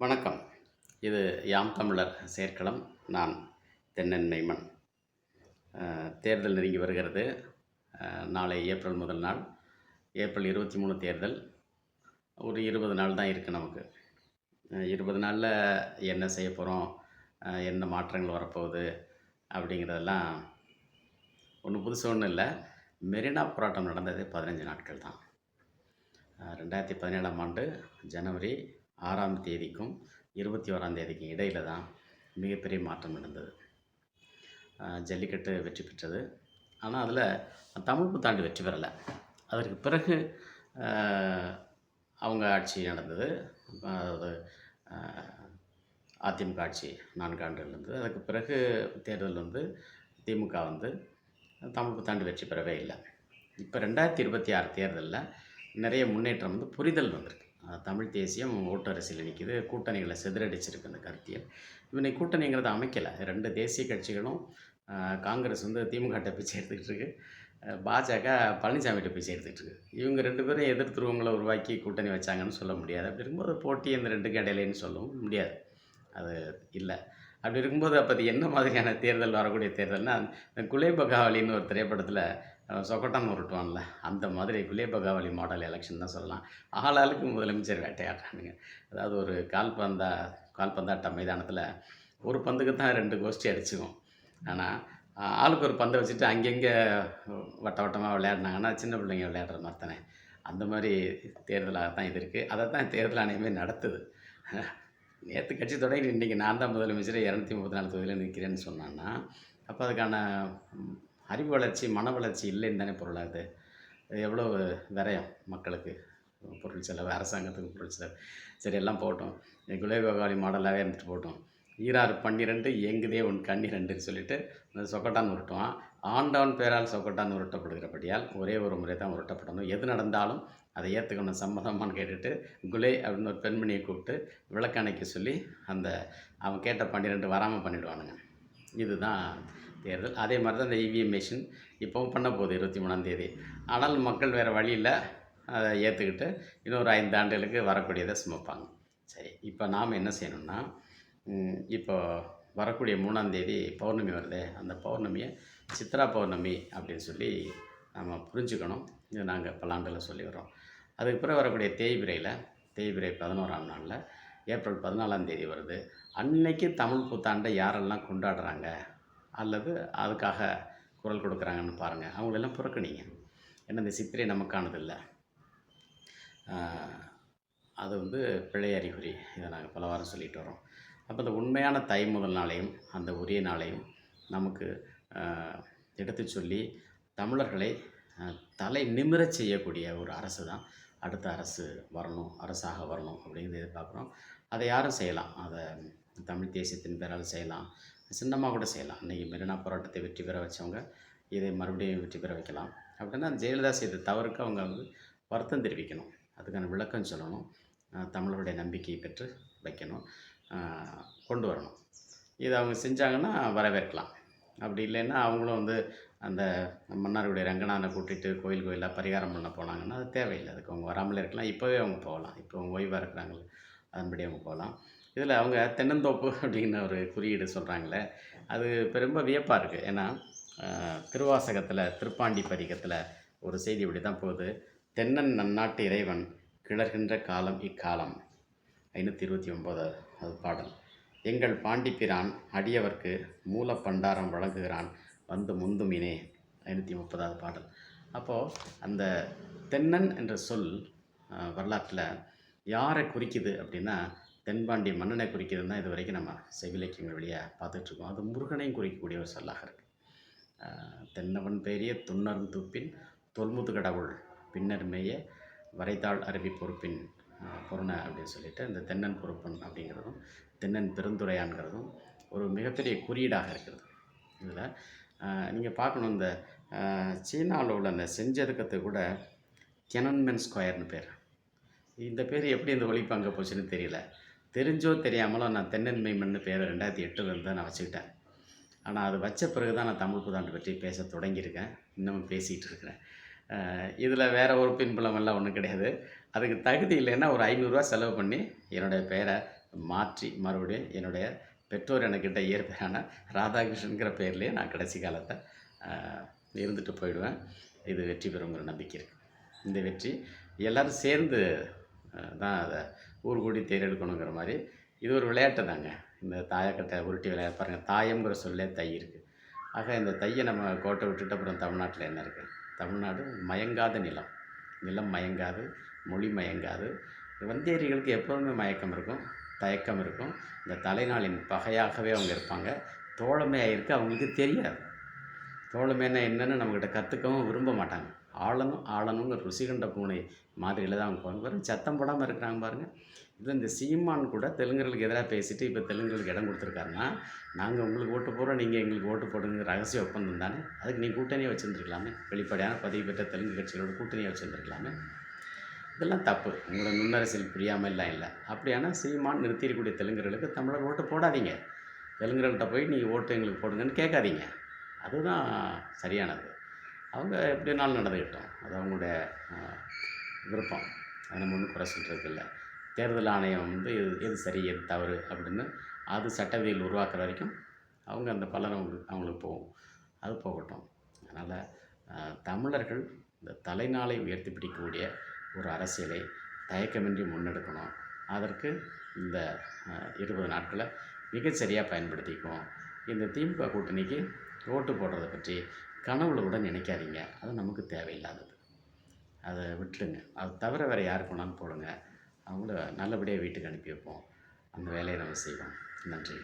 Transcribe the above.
வணக்கம். இது யாம் தமிழர் செயற்களம். நான் தென்னன் மெய்மன். தேர்தல் நெருங்கி வருகிறது. நாளை ஏப்ரல் முதல் நாள். ஏப்ரல் 23 தேர்தல். ஒரு 20 நாள் தான் இருக்குது நமக்கு. 20 நாளில் என்ன செய்ய போகிறோம், என்ன மாற்றங்கள் வரப்போகுது அப்படிங்கிறதெல்லாம் ஒன்றும் புதுசு ஒன்றும் இல்லை. மெரினா போராட்டம் நடந்தது 15 நாட்கள் தான். 2017ஆம் ஆண்டு ஜனவரி 6ஆம் தேதிக்கும் 21ஆம் தேதிக்கும் இடையில தான் மிகப்பெரிய மாற்றம் நடந்தது. ஜல்லிக்கட்டு வெற்றி பெற்றது. ஆனால் அதில் தமிழ் புத்தாண்டு வெற்றி பெறலை. அதற்கு பிறகு அவங்க ஆட்சி நடந்தது. அதாவது அதிமுக ஆட்சி 4 ஆண்டுகள் இருந்தது. அதுக்கு பிறகு தேர்தல் வந்து திமுக வந்து தமிழ் புத்தாண்டு வெற்றி பெறவே இல்லை. இப்போ 2026 தேர்தலில் நிறைய முன்னேற்றம் வந்து புரிதல் வந்திருக்கு. தமிழ் தேசியம் ஓட்டு அரசியல் நிற்கிது. கூட்டணிகளை சிதறடிச்சிருக்கு அந்த கருத்தியல். இன்னைக்கு கூட்டணிங்கிறத அமைக்கலை. 2 தேசிய கட்சிகளும் காங்கிரஸ் வந்து திமுகட்ட பிச்சை எடுத்துக்கிட்டு இருக்கு. பாஜக பழனிசாமிகிட்ட பிச்சை எடுத்துக்கிட்டு இருக்கு. இவங்க 2 பேரும் எதிர் துருவங்களை உருவாக்கி கூட்டணி வச்சாங்கன்னு சொல்ல முடியாது. அப்படி இருக்கும்போது போட்டி இந்த 2க்கும் இடையிலேன்னு சொல்லவும் முடியாது. அது இல்லை. அப்படி இருக்கும்போது அப்போ அது என்ன மாதிரியான தேர்தல் வரக்கூடிய தேர்தல்னால், இந்த குலேபகாவலின்னு ஒரு திரைப்படத்தில் சொக்கட்டான் உருட்டுவான்ல, அந்த மாதிரி குலேபகாவலி மாடல் எலெக்ஷன் தான் சொல்லலாம். ஆளாளுக்கு முதலமைச்சர் வேட்டையாடுறானுங்க. அதாவது ஒரு கால்பந்தாட்ட மைதானத்தில் ஒரு பந்துக்கு தான் 2 கோஷ்டி அடிச்சுக்கும். ஆனால் ஆளுக்கு ஒரு பந்தை வச்சுட்டு அங்கங்கே வட்டமாக விளையாடினாங்கன்னா சின்ன பிள்ளைங்க விளையாடுற மாதிரி தானே. அந்த மாதிரி தேர்தலாக தான் இது இருக்குது. அதை தான் தேர்தல் ஆணையமே நடத்துது. நேற்று கட்சி தொடங்கி இன்றைக்கி நான் தான் முதலமைச்சர் 234 தொகுதியில் நிற்கிறேன்னு சொன்னான்னா, அப்போ அதுக்கான அறிவு வளர்ச்சி, மன வளர்ச்சி இல்லைன்னு தானே பொருளாகுது. எவ்வளோ விரயம் மக்களுக்கு, பொருள் செலவு, அரசாங்கத்துக்கு பொருள் செலவு. சரி, எல்லாம் போகட்டும். குலேபகாவலி மாடலாகவே இருந்துட்டு போகட்டும். ஈராறு 12 எங்குதே உன் கண்ணி 2ன்னு சொல்லிட்டு இந்த சொக்கட்டான் உருட்டுவான். ஆண்டவன் பேரால் சொக்கட்டான் உருட்டப்படுகிறபடியால் ஒரே ஒரு முறை தான் உருட்டப்படணும். எது நடந்தாலும் அதை ஏற்றுக்கணும், சம்மதமானு கேட்டுட்டு குலே அப்படின்னு ஒரு பெண்மணியை கூப்பிட்டு விளக்கணைக்க சொல்லி அந்த அவன் கேட்ட 12 வராமல் பண்ணிவிடுவானுங்க. இதுதான் தேர்தல். அதே மாதிரி தான் இந்த இவிஎம் மிஷின் இப்போவும் பண்ண போகுது 23ஆம் தேதி. ஆனால் மக்கள் வேறு வழியில் அதை ஏற்றுக்கிட்டு இன்னொரு 5 ஆண்டுகளுக்கு வரக்கூடியதை சுமப்பாங்க. சரி, இப்போ நாம் என்ன செய்யணும்னா, இப்போ வரக்கூடிய 3ஆம் தேதி பௌர்ணமி வருதே, அந்த பௌர்ணமியை சித்ரா பௌர்ணமி அப்படின்னு சொல்லி நம்ம புரிஞ்சுக்கணும். இது நாங்கள் பல்லாண்டில் சொல்லி வரோம். அதுக்கு பிறகு வரக்கூடிய தேய்பிறை 11ஆம் நாளில் ஏப்ரல் 14ஆம் தேதி வருது. அன்னைக்கு தமிழ் புத்தாண்டை யாரெல்லாம் கொண்டாடுறாங்க அல்லது அதுக்காக குரல் கொடுக்குறாங்கன்னு பாருங்கள். அவங்களெல்லாம் புறக்கணிங்க. ஏன்னா இந்த சித்திரை நமக்கானது இல்லை. அது வந்து பிழை அறிகுறி. இதை நாங்கள் பல வாரம் சொல்லிட்டு வரோம். அப்போ இந்த உண்மையான தை முதல் நாளையும் அந்த உரிய நாளையும் நமக்கு எடுத்து சொல்லி தமிழர்களை தலை நிமிரச் செய்யக்கூடிய ஒரு அரசு தான் அடுத்த அரசு வரணும், அரசாக வரணும் அப்படிங்கிறத எதிர்பார்க்குறோம். அதை யாரும் செய்யலாம். அதை தமிழ் தேசியத்தின் பேரால் செய்யலாம், சின்னமாக கூட செய்யலாம். இன்றைக்கி மெரினா போராட்டத்தை வெற்றி பெற வச்சவங்க இதை மறுபடியும் வெற்றி பெற வைக்கலாம். அப்படின்னா ஜெயலலிதா செய்த தவறுக்கு அவங்க வந்து வருத்தம் தெரிவிக்கணும், அதுக்கான விளக்கம் சொல்லணும், தமிழர்களுடைய நம்பிக்கையை பெற்று வைக்கணும், கொண்டு வரணும். இதை அவங்க செஞ்சாங்கன்னா வரவேற்கலாம். அப்படி இல்லைன்னா அவங்களும் வந்து அந்த மன்னாருடைய ரங்கநாதனை கூட்டிகிட்டு கோயில் கோயிலாக பரிகாரம் பண்ண போனாங்கன்னா அது தேவையில்லை. அதுக்கு அவங்க வராமலே இருக்கலாம். இப்போவே அவங்க போகலாம். இப்போ அவங்க ஓய்வாக இருக்கிறாங்களே, அதன்படி அவங்க போகலாம். இதில் அவங்க தென்னந்தோப்பு அப்படின்னு ஒரு குறியீடு சொல்கிறாங்களே, அது இப்போ ரொம்ப வியப்பாக இருக்குது. ஏன்னா திருவாசகத்தில் திருப்பாண்டி பதிகத்தில் ஒரு செய்தி இப்படி தான் போகுது. தென்னன் நன்னாட்டு இறைவன் கிளர்கின்ற காலம் இக்காலம். 529 பாடல். எங்கள் பாண்டிப்பிரான் அடியவர்க்கு மூலப்பண்டாரம் வழங்குகிறான் வந்து முந்துமினே. 530 பாடல். அப்போது அந்த தென்னன் என்ற சொல் வரலாற்றில் யாரை குறிக்குது அப்படின்னா தென்பாண்டி மன்னனை குறிக்குதுன்னு தான் இது வரைக்கும் நம்ம செவிலக்கியங்கள் வழியாக பார்த்துட்ருக்கோம். அது முருகனையும் குறிக்கக்கூடிய ஒரு சொல்லாக இருக்குது. தென்னவன் பெரிய துன்னரும் துப்பின் தொல்முது கடவுள் பின்னர் மேய வரைத்தாள் அருவி பொறுப்பின் பொருணை அப்படின்னு சொல்லிட்டு இந்த தென்னன் பொறுப்பன் அப்படிங்கிறதும் தென்னன் பெருந்துரையான்கிறதும் ஒரு மிகப்பெரிய குறியீடாக இருக்கிறது. இதில் நீங்கள் பார்க்கணும், இந்த சீனாவில் உள்ள அந்த செஞ்சதுக்கத்துக்கு கூட தியனன்மென் ஸ்கொயர்னு பேர். இந்த பேர் எப்படி இந்த ஒழிப்பு அங்கே போச்சுன்னு தெரியல. தெரிஞ்சோ தெரியாமலோ நான் தென்னன் மெய்மன்னு பேரை 2008 தான் நான் வச்சுக்கிட்டேன். ஆனால் அது வச்ச பிறகு தான் நான் தமிழ் புத்தாண்டு பற்றி பேச தொடங்கியிருக்கேன். இன்னமும் பேசிகிட்டு இருக்கிறேன். இதில் வேறு ஒரு பின்புலமெல்லாம் ஒன்றும் கிடையாது. அதுக்கு தகுதி இல்லைன்னா ஒரு 500 ரூபா செலவு பண்ணி என்னுடைய பெயரை மாற்றி மறுபடியும் என்னுடைய பெற்றோர் எனக்கிட்ட இயற்பெயரான ராதாகிருஷ்ணன்கிற பேர்லேயே நான் கடைசி காலத்தை இருந்துட்டு போயிடுவேன். இது வெற்றி பெறுங்கிற நம்பிக்கை இருக்குது. இந்த வெற்றி எல்லோரும் சேர்ந்து தான் அதை ஊர் கூடி தேர் எடுக்கணுங்கிற மாதிரி இது ஒரு விளையாட்டு தாங்க. இந்த தாயக்கட்டை உருட்டி விளையாட பாருங்கள், தாயம்ங்கிற சொல்லே தை இருக்குது. ஆக இந்த தையை நம்ம கோட்டை விட்டுட்டு அப்புறம் தமிழ்நாட்டில் என்ன இருக்குது? தமிழ்நாடு மயங்காத நிலம். நிலம் மயங்காது, மொழி மயங்காது. வந்தேரிகளுக்கு எப்போதுமே மயக்கம் இருக்கும், தயக்கம் இருக்கும். இந்த தலைநாளின் பகையாகவே அவங்க இருப்பாங்க. தோழமையாக இருக்க அவங்களுக்கு தெரியாது. தோழமைன்னா என்னென்னு நம்மக்கிட்ட கற்றுக்கவும் விரும்ப மாட்டாங்க. ஆளணுங்கிற ருசி கண்ட பூனை மாதிரியில் தான் அவங்க போவாங்க. பாருங்கள், சத்தம் போடாமல் இருக்கிறாங்க பாருங்கள். இதில் இந்த சீமான் கூட தெலுங்கர்களுக்கு எதிராக பேசிட்டு இப்போ தெலுங்கர்களுக்கு இடம் கொடுத்துருக்காருன்னா, நாங்கள் உங்களுக்கு ஓட்டு போடுறோம், நீங்கள் எங்களுக்கு ஓட்டு போடுங்க ரகசிய ஒப்பந்தம் தானே. அதுக்கு நீங்கள் கூட்டணியை வச்சுருந்துருக்கலாமே. வெளிப்படையான பதிவு பெற்ற தெலுங்கு கட்சிகளோட கூட்டணியை வச்சுருந்துருக்கலாமே. இதெல்லாம் தப்பு. உங்களோட நுண்ணரசியல் புரியாமல்லாம் இல்லை. அப்படியானா சீமான் நிறுத்திடக்கூடிய தெலுங்கர்களுக்கு தமிழர் ஓட்டு போடாதீங்க. தெலுங்கர்கள்ட்ட போய் நீங்கள் ஓட்டு எங்களுக்கு போடுங்கன்னு கேட்காதீங்க. அதுதான் சரியானது. அவங்க எப்படி வேணாலும் நடந்துக்கிட்டோம். அது அவங்களுடைய விருப்பம். அதை நம்ம ஒன்றும் குறை சொல்கிறதுக்கு இல்லை. தேர்தல் ஆணையம் வந்து எது சரி எது தவறு அப்படின்னு அது சட்டவிதிகள் உருவாக்குற வரைக்கும் அவங்க அந்த பலன் அவங்களுக்கு போகும். அது போகட்டும். அதனால் தமிழர்கள் இந்த தலைநாளை உயர்த்தி பிடிக்கக்கூடிய ஒரு அரசியலை தயக்கமின்றி முன்னெடுக்கணும். அதற்கு இந்த 20 நாட்களை மிகச்சரியாக பயன்படுத்திக்குவோம். இந்த திமுக கூட்டணிக்கு ஓட்டு போடுறதை பற்றி கனவுல கூட நினைக்காதீங்க. அது நமக்கு தேவையில்லாதது. அதை விட்டுடுங்க. அது தவிர வேறு யாருக்கு வேணாலும் போடுங்க. அவங்கள நல்லபடியாக வீட்டுக்கு அனுப்பி வைப்போம். அந்த வேலையை நம்ம செய்வோம். நன்றி.